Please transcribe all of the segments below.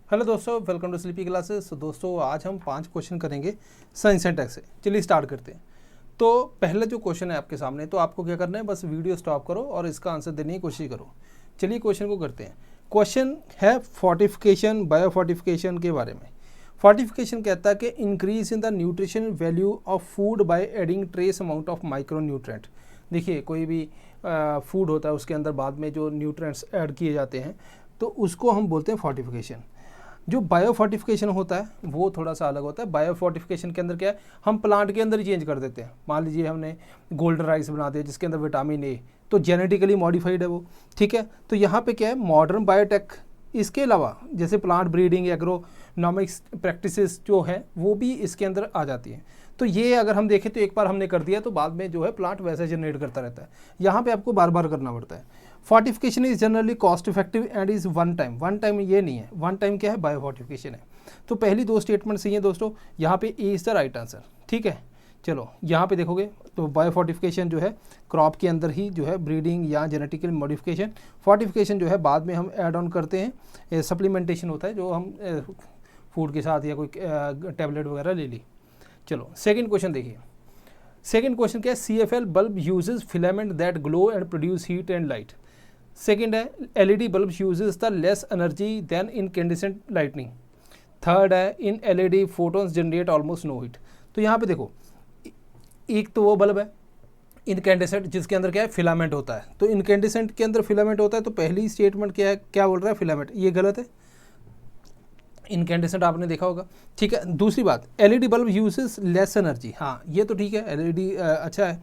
Hello दोस्तों, welcome to sleepy classes. दोस्तों आज हम 5 क्वेश्चन करेंगे साइंस एंड टेक से। चलिए स्टार्ट करते हैं। तो पहला जो क्वेश्चन है आपके सामने, तो आपको क्या करना है, बस वीडियो स्टॉप करो और इसका आंसर देने की कोशिश करो। चलिए क्वेश्चन को करते हैं। क्वेश्चन है फोर्टिफिकेशन, बायोफोर्टिफिकेशन के बारे में। फोर्टिफिकेशन कहता है कि increase in the nutrition value of food by adding trace amount of micro nutrient. देखिए कोई भी फूड होता है उसके अंदर बाद में जो न्यूट्रेंट्स ऐड किए जाते हैं तो उसको हम बोलते हैं फोर्टिफिकेशन। जो बायोफोर्टिफिकेशन होता है वो थोड़ा सा अलग होता है। बायोफोर्टिफिकेशन के अंदर क्या है, हम प्लांट के अंदर ही चेंज कर देते हैं। मान लीजिए हमने गोल्डन राइस बना दिया जिसके अंदर विटामिन ए, तो जेनेटिकली मॉडिफाइड है वो, ठीक है। तो यहाँ पे क्या है, मॉडर्न बायोटेक, इसके अलावा जैसे प्लांट ब्रीडिंग, एग्रोनॉमिक्स प्रैक्टिसेस जो है वो भी इसके अंदर आ जाती हैं। तो ये अगर हम देखें तो एक बार हमने कर दिया तो बाद में जो है प्लांट वैसे जनरेट करता रहता है। यहाँ पे आपको बार बार करना पड़ता है। Fortification is generally cost effective and is one time ये नहीं है। वन टाइम क्या है, बायोफोर्टिफिकेशन है। तो पहली दो स्टेटमेंट सही है दोस्तों, यहाँ पे ए इज द राइट आंसर, ठीक है। चलो यहाँ पे देखोगे तो बायोफोर्टिफिकेशन जो है क्रॉप के अंदर ही जो है ब्रीडिंग या जेनेटिकल मॉडिफिकेशन, फोर्टिफिकेशन जो है बाद में हम ऐड ऑन करते हैं, सप्लीमेंटेशन होता है जो हम फूड के साथ या कोई टैबलेट वगैरह ले ली। चलो सेकंड क्वेश्चन देखिए। सेकंड क्वेश्चन क्या है, CFL bulb uses filament that glow and produce heat and light. Second है, LED bulb uses the less energy than incandescent lightning. Third है, in LED photons generate almost no heat. तो यहाँ पे देखो, एक तो वो बल्ब है इनकैंडेसेंट जिसके अंदर क्या है, फिलामेंट होता है। तो इनकैंडेसेंट के अंदर फिलामेंट होता है, तो पहली स्टेटमेंट क्या है, क्या बोल रहा है, फिलामेंट, ये गलत है। इनकैंडेसेंट आपने देखा होगा, ठीक है। दूसरी बात, LED bulb uses less energy, हाँ ये तो ठीक है, LED अच्छा है।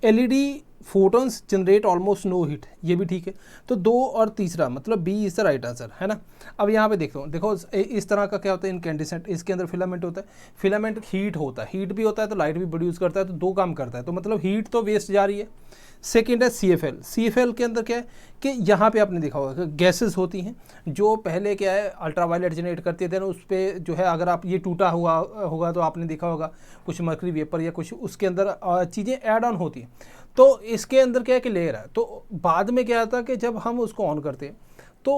LED photons generate almost no heat, ये भी ठीक है। तो दो और तीसरा मतलब B is the right answer, है ना। अब यहाँ पे देखो इस तरह का क्या होता है, इनकैंडेसेंट, इसके अंदर फिलामेंट होता है। फिलामेंट हीट होता है, हीट भी होता है तो लाइट भी प्रोड्यूस करता है, तो दो काम करता है, तो मतलब हीट तो वेस्ट जा रही है। सेकेंड है CFL के अंदर क्या है कि यहाँ पे आपने देखा होगा कि गैसेस होती हैं जो पहले क्या है अल्ट्रावायलेट जनरेट करती है, देन उस पर जो है अगर आप ये टूटा हुआ होगा तो आपने देखा होगा कुछ मर्करी वेपर या कुछ उसके अंदर चीज़ें ऐड ऑन होती हैं। तो इसके अंदर क्या है कि लेयर है, तो बाद में क्या आता है कि जब हम उसको ऑन करते हैं तो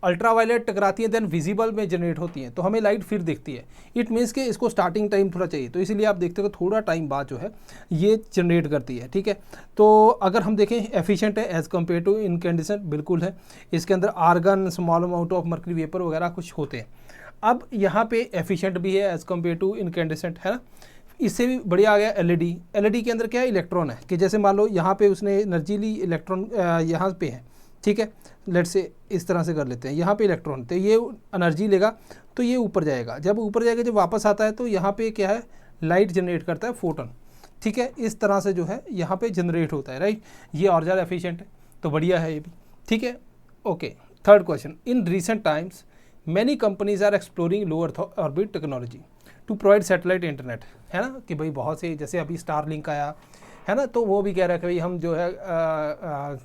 अल्ट्रावायलेट टकराती है, देन विजिबल में जनरेट होती है, तो हमें लाइट फिर दिखती है। इट मीन्स कि इसको स्टार्टिंग टाइम थोड़ा चाहिए, तो इसीलिए आप देखते हो कि थोड़ा टाइम बाद जो है ये जनरेट करती है, ठीक है। तो अगर हम देखें एफिशिएंट है एज़ कम्पेयर टू इनकैंडेसेंट, बिल्कुल है। इसके अंदर argon, small amount of mercury vapour वगैरह कुछ होते हैं। अब यहाँ पे एफिशिएंट भी है एज़ कम्पेयर टू इनकैंडेसेंट, है ना। इससे भी बढ़िया आ गया LED के अंदर क्या है, इलेक्ट्रॉन है, कि जैसे मान लो यहाँ पे उसने एनर्जी ली, इलेक्ट्रॉन यहाँ पे है, ठीक है। लेट से इस तरह से कर लेते हैं, यहाँ पे इलेक्ट्रॉन, तो ये एनर्जी लेगा तो ये ऊपर जाएगा, जब ऊपर जाएगा जब वापस आता है तो यहाँ पे क्या है, लाइट जनरेट करता है, फोटोन, ठीक है। इस तरह से जो है यहाँ पे जनरेट होता है, राइट। ये और ज़्यादा एफिशिएंट है, तो बढ़िया है ये भी, ठीक है। Okay, third question, in recent times many companies are exploring low earth orbit technology to provide satellite internet, है ना। कि भाई बहुत से, जैसे अभी स्टारलिंक आया है ना, तो वो भी कह रहा है कि भाई हम जो है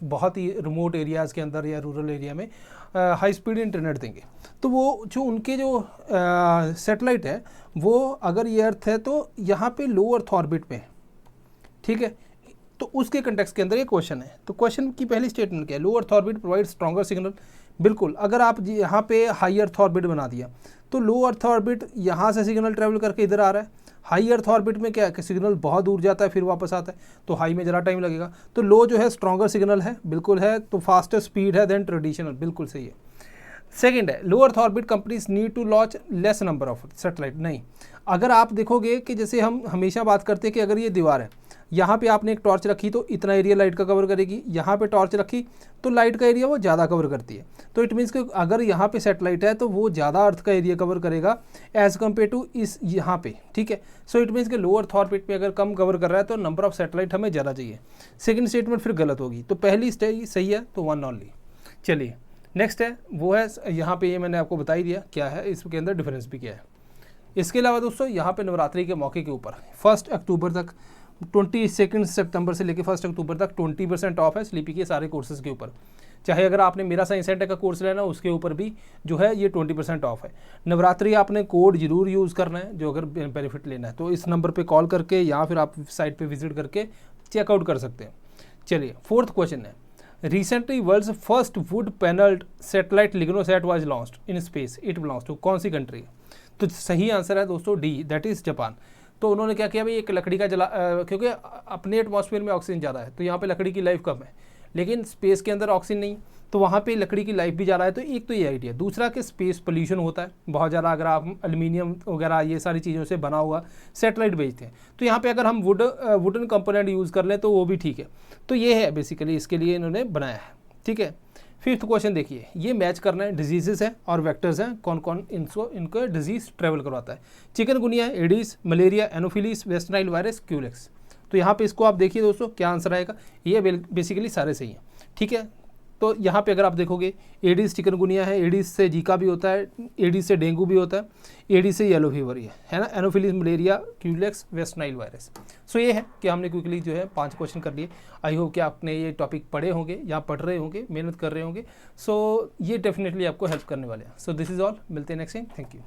बहुत ही रिमोट एरियाज़ के अंदर या रूरल एरिया में हाई स्पीड इंटरनेट देंगे। तो वो जो उनके जो सैटेलाइट है वो अगर ये अर्थ है तो यहाँ पे लो अर्थ ऑर्बिट में है, ठीक है। तो उसके कंटेक्स्ट के अंदर ये क्वेश्चन है। तो क्वेश्चन की पहली स्टेटमेंट क्या है, low earth orbit provide stronger signal. बिल्कुल, अगर आप यहाँ पे हाई अर्थ ऑर्बिट बना दिया तो लो अर्थ ऑर्बिट यहाँ से सिग्नल ट्रेवल करके इधर आ रहा है। हाई अर्थ ऑर्बिट में क्या है कि सिग्नल बहुत दूर जाता है फिर वापस आता है, तो हाई में ज़रा टाइम लगेगा। तो लो जो है स्ट्रॉन्गर सिग्नल है, बिल्कुल है। तो फास्टर स्पीड है देन ट्रेडिशनल, बिल्कुल सही है। सेकेंड है, low earth orbit companies need to launch less number of satellite. नहीं, अगर आप देखोगे कि जैसे हम हमेशा बात करते हैं कि अगर ये दीवार है, यहाँ पे आपने एक टॉर्च रखी तो इतना एरिया लाइट का कवर करेगी, यहाँ पे टॉर्च रखी तो लाइट का एरिया वो ज़्यादा कवर करती है। तो इट मीन्स कि अगर यहाँ पे सैटेलाइट है तो वो ज़्यादा अर्थ का एरिया कवर करेगा एज़ कम्पेयर टू इस यहाँ पे, ठीक है। सो इट मीन्स कि लो अर्थ ऑर्बिट पे अगर कम कवर कर रहा है तो नंबर ऑफ सैटेलाइट हमें ज़्यादा चाहिए। सेकेंड स्टेटमेंट फिर गलत होगी, तो पहली सही है, तो वन ओनली। चलिए नेक्स्ट है, वो है यहाँ पे, ये मैंने आपको बता ही दिया क्या है, इसके अंदर डिफरेंस भी क्या है। इसके अलावा दोस्तों यहाँ पे नवरात्रि के मौके के ऊपर 1 अक्टूबर तक, 22 सितंबर से लेकर 1 अक्टूबर तक 20% ऑफ है स्लीपी के सारे कोर्सेज के ऊपर। चाहे अगर आपने मेरा साइंस एंड टेक का कोर्स लेना उसके ऊपर भी जो है ये 20% ऑफ है। नवरात्रि आपने कोड जरूर यूज़ करना है जो अगर बेनिफिट लेना है, तो इस नंबर पे कॉल करके या फिर आप साइट पे विजिट करके चेकआउट कर सकते हैं। चलिए फोर्थ क्वेश्चन है, recently world's first wood panelled satellite LignoSat was launched in space, it belongs to कौन सी कंट्री? तो सही आंसर है दोस्तों डी, दैट इज़ जापान। तो उन्होंने क्या किया भाई, एक लकड़ी का क्योंकि अपने एटमॉस्फेयर में ऑक्सीजन ज़्यादा है तो यहाँ पे लकड़ी की लाइफ कम है, लेकिन स्पेस के अंदर ऑक्सीजन नहीं, तो वहाँ पे लकड़ी की लाइफ भी ज़्यादा है। तो एक तो ये आइडिया, दूसरा कि स्पेस पोल्यूशन होता है बहुत ज़्यादा, अगर आप एल्यूमिनियम वगैरह ये सारी चीज़ों से बना हुआ सैटेलाइट भेजते हैं, तो यहाँ पे अगर हम वुडन कंपोनेंट यूज़ कर लें तो वो भी ठीक है। तो ये है बेसिकली इसके लिए इन्होंने बनाया है, ठीक है। फिफ्थ क्वेश्चन देखिए, ये मैच करना है, डिजीजेस हैं और वेक्टर्स हैं, कौन कौन इनको डिजीज ट्रेवल करवाता है। Chikungunya, Aedes, malaria, anopheles, waste Nile virus, Culex. तो यहाँ पे इसको आप देखिए दोस्तों क्या आंसर आएगा, ये बेसिकली सारे सही हैं, ठीक है। तो यहाँ पे अगर आप देखोगे एडिस चिकनगुनिया है, एडिस से जीका भी होता है, एडिस से डेंगू भी होता है, एडिस से येलो फीवर है ना, anopheles, malaria, culex, West Nile virus. So ये है कि हमने क्विकली जो है 5 क्वेश्चन कर लिए। आई होप कि आपने ये टॉपिक पढ़े होंगे या पढ़ रहे होंगे, मेहनत कर रहे होंगे। सो ये डेफिनेटली आपको हेल्प करने वाले हैं। सो दिस इज़ ऑल, मिलते हैं नेक्स्ट टाइम, थैंक यू।